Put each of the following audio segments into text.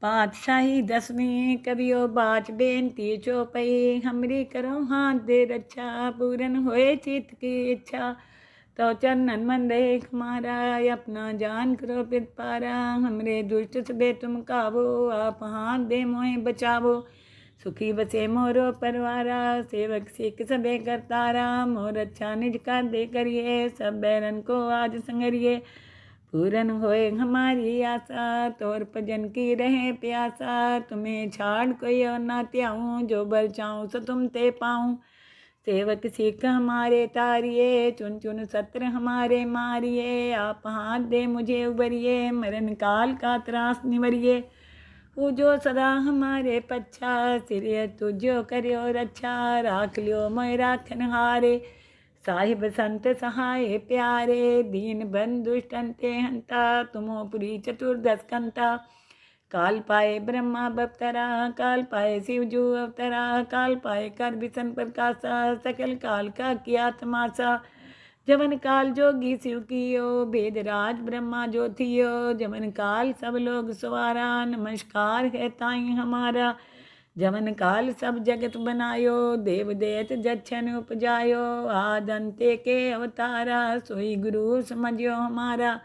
पातशाही दसवीं कवियो बाच बेनती चौपई हमरी करो हाथ दे रक्षा पूरन होए चित की इच्छा तो चरणन मन देख मारा अपना जान करो पित पारा हमरे दुष्ट सबे तुम कावो आप हाथ दे मोहे बचावो सुखी बसे मोरो परवारा सेवक सिख सबे करतारा मोर अच्छा निज का दे करिए सब बैरन को आज संगरिए पूरन होए हमारी आशा तोर भजन की रहे प्यासा तुम्हें छाड़ कोई और ना त्याऊँ जो बर चाहूँ सो तुम ते पाऊँ सेवक सिख हमारे तारिये चुन चुन सत्र हमारे मारिये आप हाथ दे मुझे उबरिए मरण काल का त्रास निवरिए पूजो सदा हमारे पच्छा सिर तुझो करियो रक्षा राख लियो मोय राखन हारे साहिब संत सहाय प्यारे दीन बंधु दुष्टंते हंता तुमो पुरी चतुर्दश कंता काल पाए ब्रह्मा बप्तरा काल पाए शिवजू अवतरा काल पाए कर बिसन प्रकाशा सकल काल का किया तमाशा जवन काल जोगी शिव कियो भेद राज ब्रह्मा जो थियो जवन काल सब लोग सवारा नमस्कार है ताई हमारा जवन काल सब जगत बनायो देव देत जच्छन उपजायो आदंते के अवतारा सोई गुरु समझियो हमारा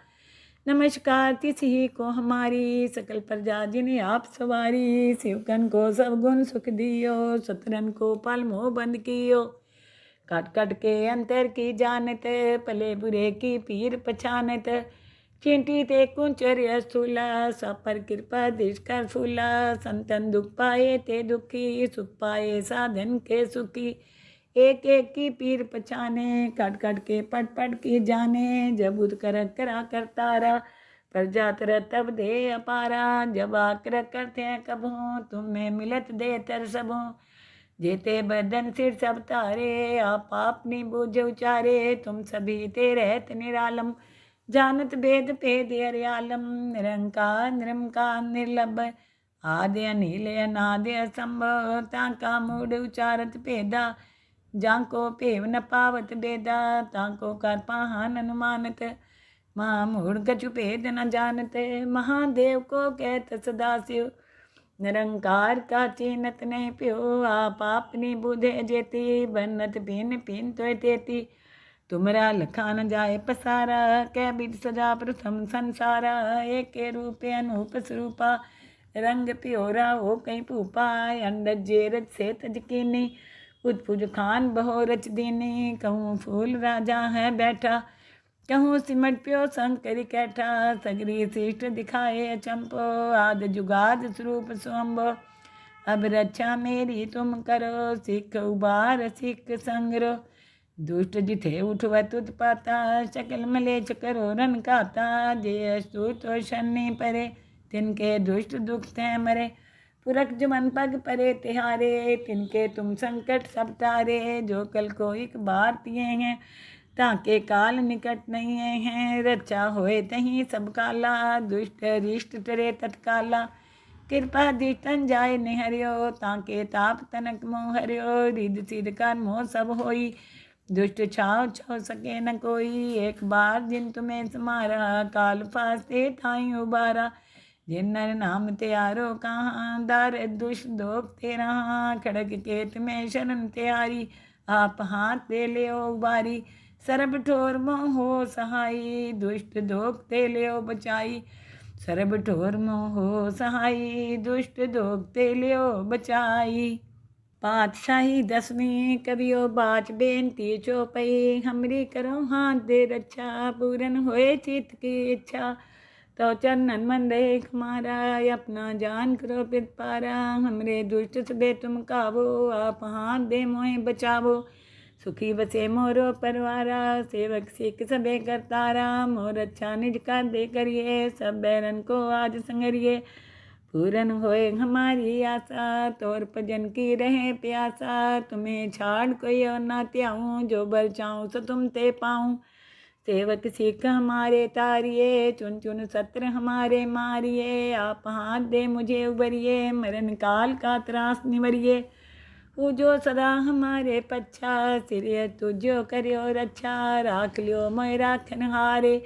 नमस्कार तिसी को हमारी सकल प्रजा जिन्हें आप सवारी शिवकन को सब गुण सुख दियो सतरन को पल मोह बंद कियो कट कट के अंतर की जानत पले बुरे की पीर पछानत चिंटी ते कुंचर स्थूला सब पर कृपा दृष्ट कर फूला संतन दुख पाए ते दुखी सुख पाए साधन के सुखी एक एक की पीर पछाने कट कट के पट पट की जाने जब उद कर करा करतारा प्रजा तर तब दे अपारा जब आकर करते हैं कबो तुम्हें मिलत दे तर सबों जेते बदन सिर सब तारे आप अपनी बूझ उचारे तुम सभी ते रहत निरालम जानत भेद भेद हरियालम निरंकार निरंकार निर्लभ आदि अनिल अनादि असंभव ताका मूड उचारत भेदा जाको भेव न पावत बेदा ताको कर पाहन अनुमानत महामूढ़ कछु भेद न जानत महादेव को कहत सदाशिव निरंकार का चीनत नहीं प्यो आप अपनी बुधे जेती बनत पिन पिन तो तेती तुमरा लखा न जाए पसारा कै बिद सजा प्रथम संसारा एक के रूपे अनूप स्वरूपा रंग प्योरा हो कहीं भूपा अंडज जेरज से तजकीनी उदपुज खान बहो रच दीनी कहूँ फूल राजा है बैठा कहूँ सिमट प्यो संग करी कैठा सगरी शिष्ट दिखाए अचंपो आद जुगाद स्वरूप स्वम्भो अब रक्षा मेरी तुम करो सिख उबार सिख संग्रो दुष्ट जिथे उठवत उत्पाता शकल मलेच करो रन खाता जे अस्तुत शनि परे तिनके दुष्ट दुख थे मरे पुरख जुमन पग परे तिहारे तिनके तुम संकट सब तारे जो कल को एक बार तिए हैं ताके काल निकट नहीं हैं रचा होए तहीं सब काला दुष्ट रिष्ट तरे तत्काला कृपा दिष्टन जाय निहरियो ताके ताप तनक मोह हरियो रिद सिद कर मोह सब होई दुष्ट छाव छो सके न कोई एक बार जिन तुम्हें समारा काल फास्ते थाई उबारा जिन नर नाम त्यारो कहाँ दार दुष्ट दोख तेरा खड़ग केत में शरण त्यारी आप हाथ दे ले उबारी सरब ठोर मोहो सहाई दुष्ट दोख ते लियो बचाई सरब ठोर मोहो सहाई दुष्ट दोख ते लियो बचाई पातशाही दसवीं कवियो बाच बेनती चौपई हमरी करो हाथ दे रक्षा पूरन होए चित की इच्छा तो चरणन मन देख मारा अपना जान करो पित पारा हमरे दुष्ट सबे तुम कावो आप हाथ दे मोहे बचावो सुखी बसे मोरो परवारा सेवक सिख सबे करतारा मोर अच्छा निज का दे करिए सब बैरन को आज संगरिए पूरन होए हमारी आशा तोर भजन की रहे प्यासा तुम्हें छाड़ कोई और ना त्याऊँ जो बर चाहूँ सो तुम ते पाऊँ सेवक सिख हमारे तारिये चुन चुन सत्र हमारे मारिये आप हाथ दे मुझे उबरिए मरण काल का त्रास निवरिए पूजो सदा हमारे पच्छा सिर तुझो करियो रक्षा राख लियो मोय राखन हारे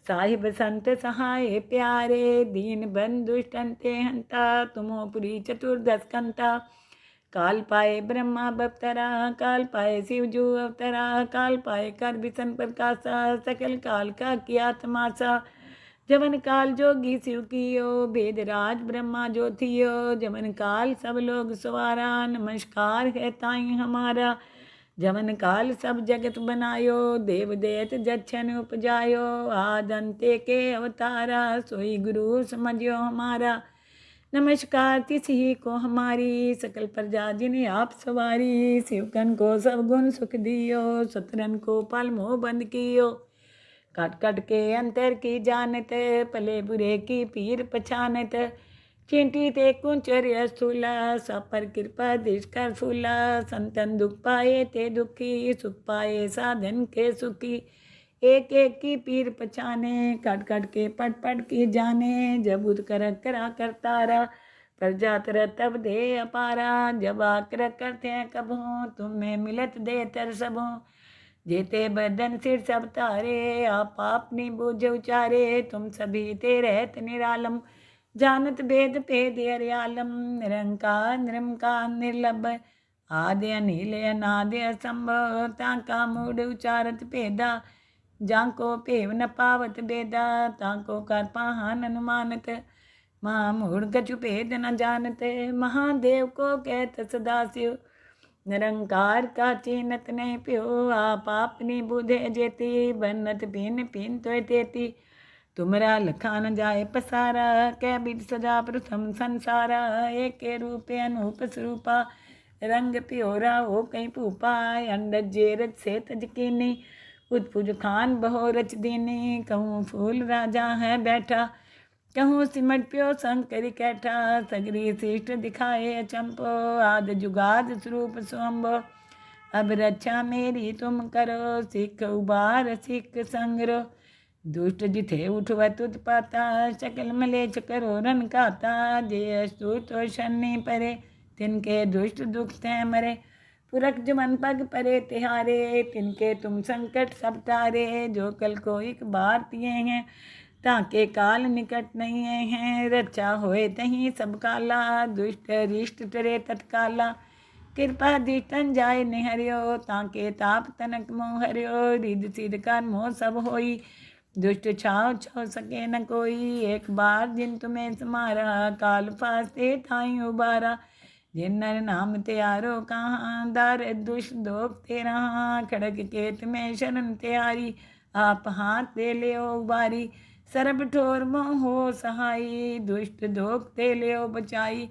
साहिब संत सहाय प्यारे, दीन बंधु दुष्टंते हंता, तुमोपुरी चतुर्दश कंता। काल पाए ब्रह्मा बप्तरा, काल पाए शिव जो अवतरा, काल पाए कर विसन प्रकाशा, सकल काल का किया तमाशा। जमन काल जोगी शिव कियो, वेद राज ब्रह्मा जो थियो, जमन काल सब लोग सवारा, नमस्कार है ताई हमारा। जमन काल सब जगत बनायो, देव देत जच्छन उपजायो, आदंते के अवतारा, सोई गुरु समझियो हमारा। नमस्कार तिसही को हमारी, सकल प्रजा जिन्हें आप सवारी। शिवकन को सब गुण सुख दियो, सतरन को पल मोह बंद कियो। काट काट के अंतर की जानत, पले बुरे की पीर पछानत। चींटी ते कुंचर स्थूला, सब पर कृपा दिश कर फूला। संतन दुख पाए ते दुखी, सुख पाए साधन के सुखी। एक एक की पीर पछाने, काट काट के पट पट की जाने। जब उद कर करा करतारा, प्रजा तर तब दे अपारा। जब आकर करते हैं कबों, तुम्हें मिलत दे तर सबों। जेते बदन सिर सब तारे, आप अपनी बूझ उचारे। तुम सभी ते रहत निरालम, जानत भेद भेद हरियालम। निरंकार निरंकार निर्लभ, आदि अनिल अनादि असंभव। ताका मूड उचारत भेदा, जाको भेव न पावत बेदा। ताको कर पाहन अनुमानत, महामूढ़ कछु भेद न जानत। महादेव को कहत सदाशिव, निरंकार का चीनत नहीं प्यो। आप अपनी बुधे जेती, बनत पिन पिन तो तेती। तुमरा लखा न जाए पसारा, कै बिद सजा प्रथम संसारा। एक के रूप अनूप स्वरूपा, रंग प्योरा हो कहीं पूपा। अंडज जेरज से तजकीनी, उतपुज खान बहो रच दीनी। कहूँ फूल राजा है बैठा, कहूँ सिमट प्यो शंकर कैठा। सगरी शिष्ट दिखाए अचंपो, आद जुगाद स्वरूप स्वंभो। अब रक्षा मेरी तुम करो, सिख उबार सिख संग्रो। दुष्ट जिथे उठवत उत्पाता, सकल मलेच करो रन खाता। जे अस्तु तो शनि परे, तिनके दुष्ट दुख तय मरे। पुरख जमन पग परे तिहारे, तिनके तुम संकट सब तारे। जो कल को एक बार तिये हैं, ताके काल निकट नहीं हैं। रक्षा होए तहीं सब काला, दुष्ट रिष्ट टरे तत्काला। कृपा दिष्टन जाय निहरियो, ताके ताप तनक मोह हरियो। रिद सिद कर मोह सब होई, दुष्ट छाव छो सके न कोई। एक बार जिन तुम्हें समारा, काल फास्ते थाई उबारा। जिन नर नाम त्यारो कहाँ, दार दुष्ट दोख तेरा। खड़ग केत में शरण त्यारी, आप हाथ दे ले उबारी। सरब ठोर मोह हो सहाई, दुष्ट दोख ते ले बचाई।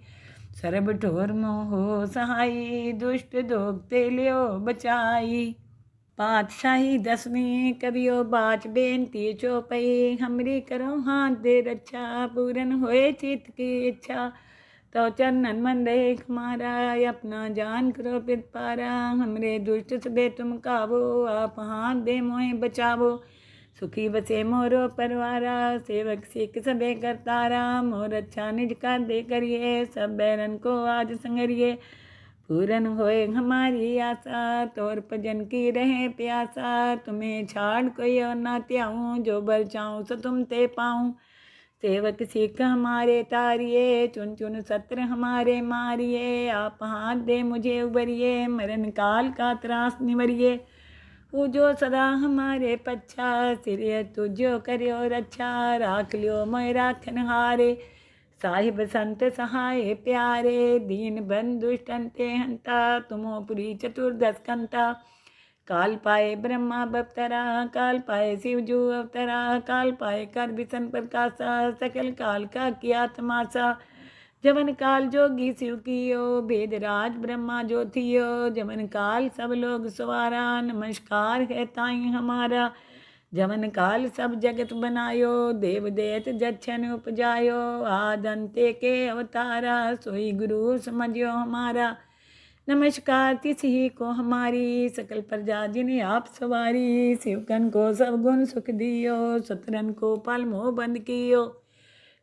सरब ठोर मोह हो सहाई, दुष्ट दोख ते ले बचाई। पातशाही दसवीं कवियो बाच बेनती चौपई। हमरी करो हाथ दे रक्षा, पूरन होए चित की इच्छा। तो चरणन मन देख मारा, अपना जान करो पित पारा। हमरे दुष्ट सबे तुम कावो, आप हाथ दे मोहे बचावो। सुखी बसे मोरो परवारा, सेवक सिख सबे करतारा। मोर अच्छा निज कर दे करिए, सब बैरन को आज संगरिए। पूरन होए हमारी आशा, तोर भजन की रहे प्यासा। तुम्हें छाड़ कोई और ना त्याऊँ, जो बर चाऊँ सो तुम ते पाऊँ। सेवक सिख हमारे तारिये, चुन चुन सत्र हमारे मारिए। आप हाथ दे मुझे उबरिए, मरण काल का त्रास निवरिए। पूजो सदा हमारे पच्छा, सिर तुझो करियो रक्षा। राख लियो मोय राखन हारे, साहिब संत सहाय प्यारे। दीन बंधु दुष्टंते हंता, तुमोपुरी चतुर्दश कंता। काल पाए ब्रह्मा बप्तरा, काल पाए शिव जो अवतरा। काल पाए कर विसन प्रकाशा, सकल काल का किया तमाशा। जमन काल जोगी शिव कियो, वेद राज ब्रह्मा जो थियो। जमन काल सब लोग सवारा, नमस्कार है ताई हमारा। जमन काल सब जगत बनायो, देव देत जच्छन उपजायो। आदंते के अवतारा, सोई गुरु समझियो हमारा। नमस्कार तिसही को हमारी, सकल प्रजा जिन्हें आप सवारी। शिवकन को सब गुण सुख दियो, सतरन को पल मोह बंद कियो।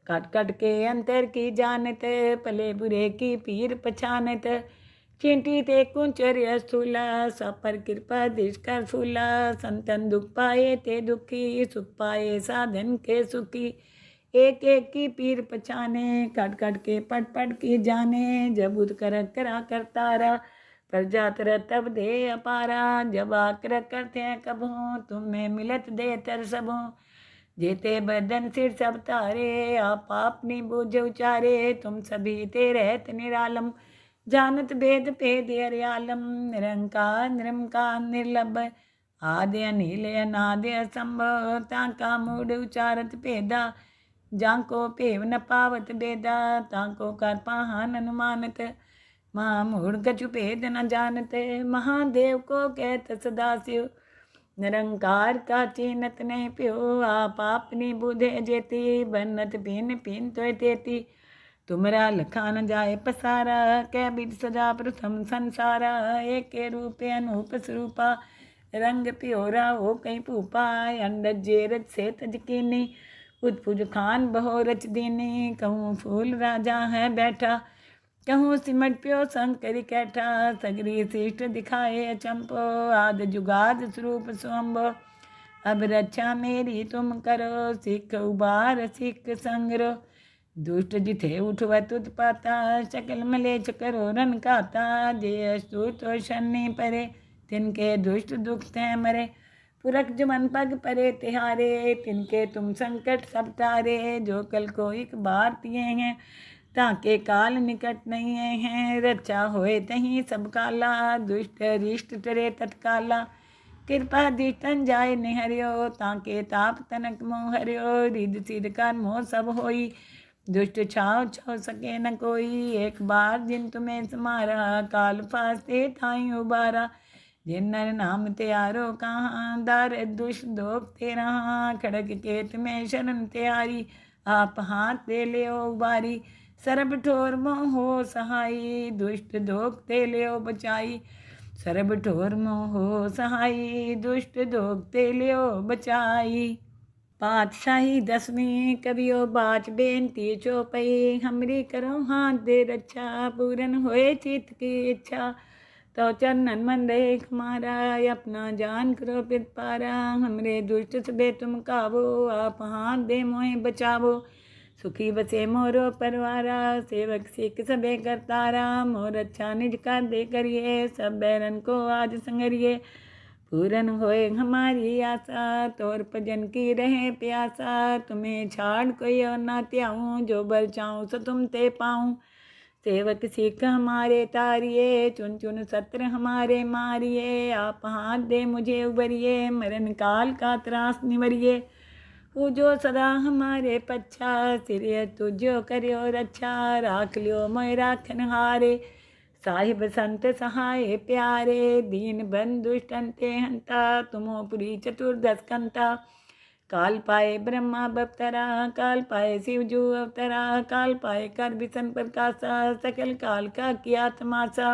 काट काट के अंतर की जानत, पले बुरे की पीर पछानत। चींटी ते कुंचर्य स्थूला, सब पर कृपा दृष्ट कर फूला। संतन दुख पाए ते दुखी, सुख पाए साधन के सुखी। एक एक की पीर पछाने, कट कट के पट पट की जाने। जब उद कर करा करतारा, प्रजा तर तब दे अपारा। जब आकर करते हैं कब हो, तुम्हें मिलत दे तर सब हो। जेते बदन सिर सब तारे, आप अपनी बूझ उचारे। तुम सभी ते रहत निरालम, जानत भेद भेद हरियालम। निरंकार निरंकार निर्लभ, आदि अनिल अनादि असंभव। ताका मूड उचारत भेदा, जाको भेव न पावत बेदा। ताको कर पाहन अनुमानत, महामूढ़ कछु भेद न जानत। महादेव को कहत सदा शिव, निरंकार का चीनत नहीं प्यो। आप अपनी बुधे जेती, बनत पिन पिन तो तेती। तुमरा लखा न जाए पसारा, कै बिद सजा प्रथम संसारा। एक के रूपे अनूप स्वरूपा, रंग प्योरा हो कहीं भूपा। अंडज जेरज से तज कीनी, उदपुज खान बहो रच दीनी। कहूँ फूल राजा है बैठा, कहूँ सिमट प्यो शंकर कैठा। सगरी शिष्ट दिखाए अचंपो, आद जुगाद स्वरूप स्वंभो। अब रक्षा मेरी तुम करो, सिख उबार सिख संग्रो। दुष्ट जिथे उठवत उत्पाता, सकल मलेच करो रन खाता। जे अस्तुत तो शनि परे, तिनके दुष्ट दुख थे मरे। पुरख जुमन पग परे तिहारे, तिनके तुम संकट सब तारे। जो कल को एक बार तिए हैं, ताके काल निकट नहीं हैं। रक्षा होए तहीं सब काला, दुष्ट रिष्ट टरे तत्काला। कृपा दृष्टन जाय निहरियो, ताके ताप तनक मोह हरियो। रिद सिद कर मोह सब होई, दुष्ट छाव छो सके न कोई। एक बार जिन तुम्हें समारा, काल फास्ते थाई उबारा। जिन नर नाम त्यारो कहाँ, दार दुष्ट दोप तेरा। खड़ग केत में शरण त्यारी, आप हाथ दे ले उबारी। सरब ठोर मोहो सहाई, दुष्ट दोप ते ले बचाई। सरब ठोर मोहो सहाई, दुष्ट दोप ते ले बचाई। पातशाही दसवीं कवियो बाच बेनती चौपई। हमरी करो हाथ दे रक्षा, पूरन होए चित की इच्छा। तो चरणन मन देख मारा, अपना जान करो पित पारा। हमरे दुष्ट सबे तुम काबो, आप हाथ दे मोहे बचावो। सुखी बसे मोरो परवारा, सेवक सिख सबे करतारा। मोर अच्छा निज का दे करिए, सब बैरन को आज संगरिए। पूरन होए हमारी आशा, तोर भजन की रहे प्यासा। तुम्हें छाड़ कोई और ना त्याऊँ, जो बर चाहूँ सो तुम ते पाऊँ। सेवक सिख हमारे तारिये, चुन चुन सत्र हमारे मारिए। आप हाथ दे मुझे उबरिए, मरण काल का त्रास निवरिए। पूजो सदा हमारे पच्छा, सिर तुझो करियो रक्षा। राख लियो मोय राखन हारे, साहिब संत सहाय प्यारे। दीन बंधु ते हंता, तुमो पुरी चतुर्दश कंता। काल पाए ब्रह्मा बप्तरा, काल पाए शिवजू अवतरा। काल पाए कर विसन प्रकाशा, सकल काल का किया तमाशा।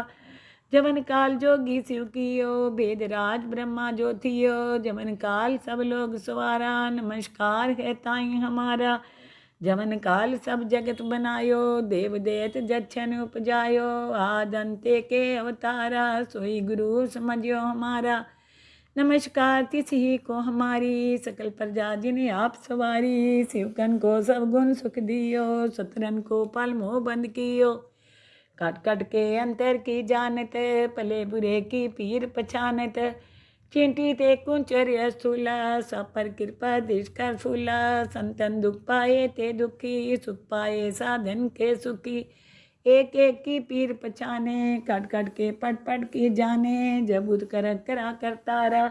जवन काल जोगी शिव कियो, भेद राज ब्रह्मा जो थियो। जवन काल सब लोग सवारा, नमस्कार है ताई हमारा। जवन काल सब जगत बनायो, देव देत जच्छन उपजायो। आद अंते के अवतारा, सोई गुरु समझियो हमारा। नमस्कार तिसि को हमारी, सकल प्रजा जिन्हें आप सवारी। शिवकन को सब गुण सुख दियो, सतरन को पल मोह बंद कियो। कट कट के अंतर की जानत, पले बुरे की पीर पछानत। चींटी ते कुंचर्य स्थूला, सब पर कृपा दृष्ट कर फूला। संतन दुख पाए ते दुखी, सुख पाए साधन के सुखी। एक एक की पीर पछाने, कट कट के पट पट की जाने। जब उद कर करा करतारा,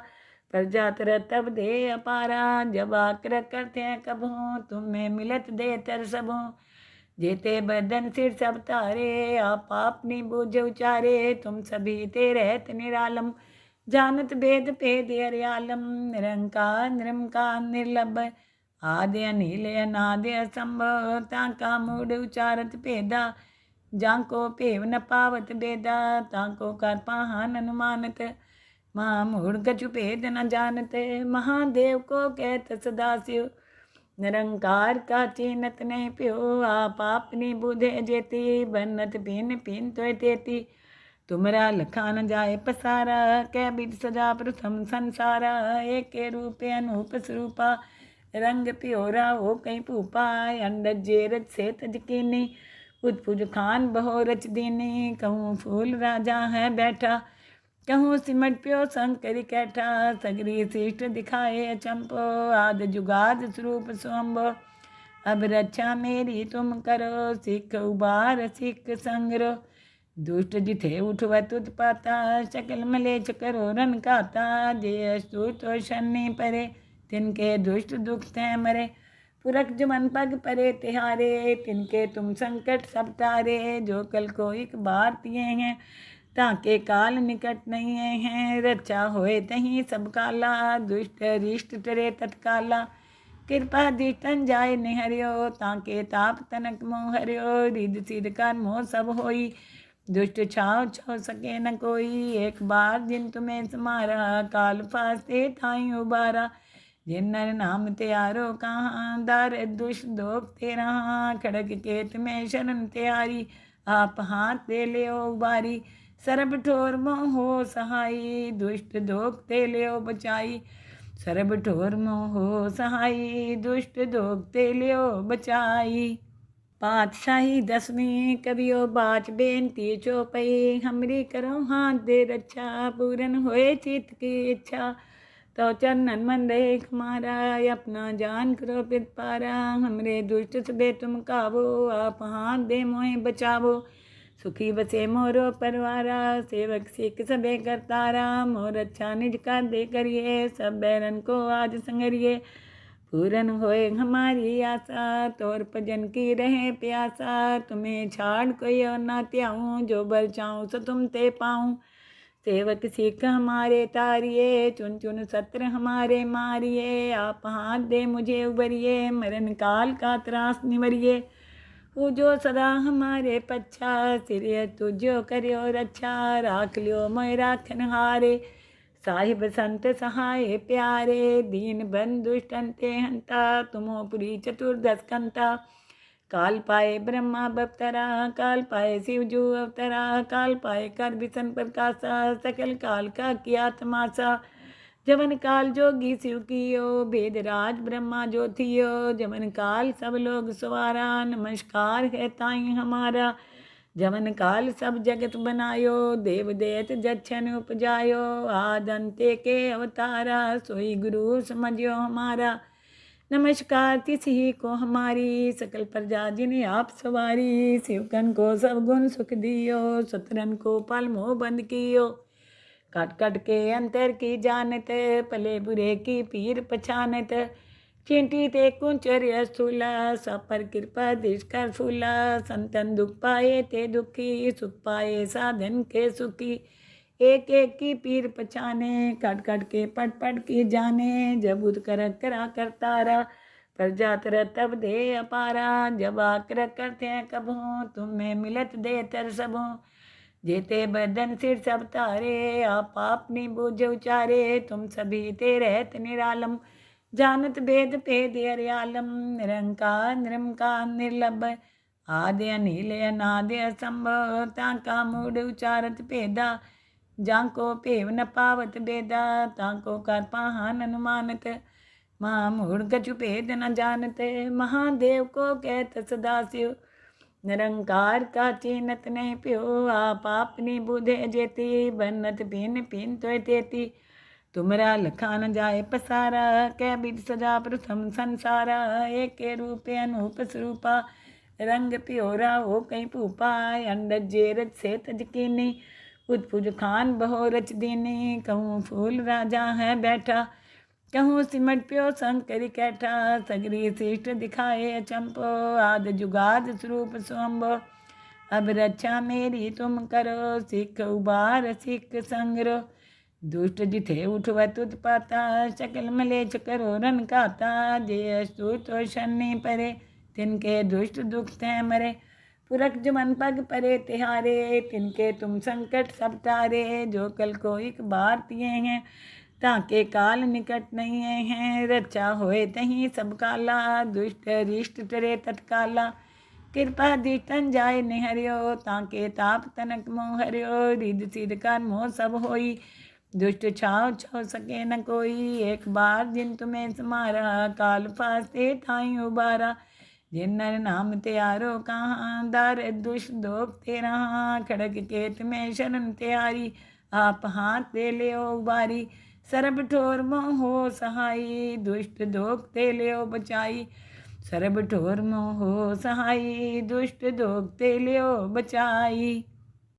प्रजा तर तब दे अपारा। जब आकर करते हैं कब हो, तुम्हें मिलत दे तर सब हो। जेते बदन सिर सब तारे, आप अपनी बूझ उचारे। तुम सभी ते रहत निरालम, जानत भेद भेद हरियालम। निरंकार निरंकार निर्लभ, आदि अनिल अनादि असंभव। ताका मूड उचारत भेदा, जाको भेव न पावत बेदा। ताको कर पाहन अनुमानत, महामूढ़ कछु भेद न जानत। महादेव को कहत सदा शिव, निरंकार का चीनत नहीं प्यो। आप अपनी बुधे जेती, बनत पिन पिन तो तेती। तुमरा लखा न जाए पसारा, कै बिद सजा प्रथम संसारा। एक के रूप अनूप स्वरूपा, रंग प्योरा हो कहीं भूपा। अंडज जेरज से तजकीनी, उत्पुज खान बहो रच दीनी। कहूँ फूल राजा है बैठा, कहूँ सिमट प्यो शंकर कैठा। सगरी शिष्ट दिखाए अचंपो, आद जुगाद स्वरूप स्वम्भो। अब रक्षा मेरी तुम करो, सिख उबार सिख संग्रो। दुष्ट जिथे उठवत उत्पाता, सकल मलेच करो रन खाता। जे अस्तुत शनि परे, तिनके दुष्ट दुख तय मरे। पुरख जुमन पग परे तिहारे, तिनके तुम संकट सब तारे। जो कल को एक बार तिये हैं, ताके काल निकट नहीं हैं। रक्षा होए तहीं सब काला, दुष्ट रिष्ट टरे तत्काला। कृपा दिष्टन जाय निहरियो, ताके ताप तनक मोह हरियो। रिद सिद कर मोह सब होई, दुष्ट छाव छो सके न कोई। एक बार जिन तुम्हें समारा, काल फास्ते थाई उबारा। जिन नर नाम त्यारो कहाँ, दार दुष्ट दोख तेरा। खड़ग केत में शरण त्यारी, आप हाथ दे ले उबारी। सरब ठोर मोह हो सहाई, दुष्ट दोख ते ले बचाई। सरब ठोर मोह हो सहाई, दुष्ट दोख ते ले बचाई। पातशाही दसवीं कवियो बाच बेनती चौपई। हमरी करो हाथ दे रक्षा, पूरन होए चित की इच्छा। तो चरणन मन देख मारा, अपना जान करो पित पारा। हमरे दुष्ट सबे तुम कावो, आप हाथ दे मोहे बचावो। सुखी बसे मोरो परवारा, सेवक सिख सबे करतारा। मोर अच्छा निज कर दे करिए, सब बैरन को आज संगरिए। पूरन होए हमारी आशा, तोर भजन की रहे प्यासा। तुम्हें छाड़ कोई और ना त्याऊँ, जो बर चाऊँ सो तुम ते पाऊँ। सेवक सिख हमारे तारिये, चुन चुन सत्र हमारे मारिये। आप हाथ दे मुझे उबरिए, मरण काल का त्रास निवरिए। पूजो सदा हमारे पच्छा, सिर तुझो करियो रक्षा। राख लियो मोय राखन हारे, साहिब संत सहाय प्यारे। दीन बंधु दुष्टन ते हंता, तुमो पुरी चतुर्दश कंता। काल पाए ब्रह्मा बप्तरा, काल पाए शिवजू अवतरा। काल पाए कर बिसन प्रकाशा, सकल काल का किया तमाशा। जवन काल जोगी शिव कियो, भेद राज ब्रह्मा जो थियो। जवन काल सब लोग सवारा, नमस्कार है ताई हमारा। जवन काल सब जगत बनायो, देव देत जच्छन उपजायो। आद अंते के अवतारा, सोई गुरु समझियो हमारा। नमस्कार तिसी को हमारी, सकल प्रजा जिन्हें आप सवारी। शिवकन को सब गुण सुख दियो, सतरन को पल मोह बंद कियो। कट कट के अंतर की जानत, पले बुरे की पीर पछानत। चिंटी ते कुंचर स्थूला, सब पर कृपा दिश कर फूला। संतन दुख पाए ते दुखी, सुख पाए साधन के सुखी। एक एक की पीर पछाने, कट कट के पट पट की जाने। जब उद कर करा करतारा, प्रजा तर तब दे अपारा। जब आकर करते हैं कब हो, तुम्हें मिलत दे तर सब हो। जेते बदन सिर सब तारे, आप अपनी बूझ उचारे। तुम सभी ते रहत निरालम, जानत भेद भेद हरियालम। निरंकार निरंकार निर्लभ, आदि अनिल अनादि असंभव। ताका मूड उचारत भेदा, जाको भेव न पावत बेदा। ताको कर पाहन अनुमानत, महामूढ़ कछु भेद न जानत। महादेव को कहत सदाशिव, निरंकार का चीनत नहीं प्यो। आप अपनी बुधे जेती, बनत पिन पिन तो तेती। तुमरा लखा न जाए पसारा, कै बिद सजा प्रथम संसारा। एक के रूप अनूप स्वरूपा, रंग प्योरा हो कहीं भूपा। अंडज जेरज से तजकीनी, उत्पुज खान बहो रच दीनी। कहूँ फूल राजा है बैठा, कहूँ सिमट प्यो शंकर कैठा। सगरी शिष्ट दिखाए अचंपो, आद जुगाद स्वरूप स्वम्भो। अब रक्षा मेरी तुम करो, सिख उबार सिख संग्रो। दुष्ट जिथे उठवत उत्पाता, सकल मलेच करो रन खाता। जे अस्तुत शनि परे, तिनके दुष्ट दुख तय मरे। पुरख जुमन पग परे तिहारे, तिनके तुम संकट सब तारे। जो कल को एक बार तिये हैं, ताके काल निकट नहीं हैं। रक्षा होए तहीं सब काला, दुष्ट रिष्ट टरे तत्काला। कृपा दिष्टन जाय निहरियो, ताके ताप तनक मोह हरियो। रिद सिद कर मोह सब होई, दुष्ट छाव छो सके न कोई। एक बार जिन तुम्हें समारा, काल फास्ते ठाई उबारा। जिन नर नाम त्यारो कहाँ, दार दुष्ट दोख तेरा। खड़ग केत में शरण त्यारी, आप हाथ दे ले उबारी। सरब ठोर मोह हो सहाई, दुष्ट दोख ते ले बचाई। सरब ठोर मोह हो सहाई, दुष्ट दोख ते ले बचाई।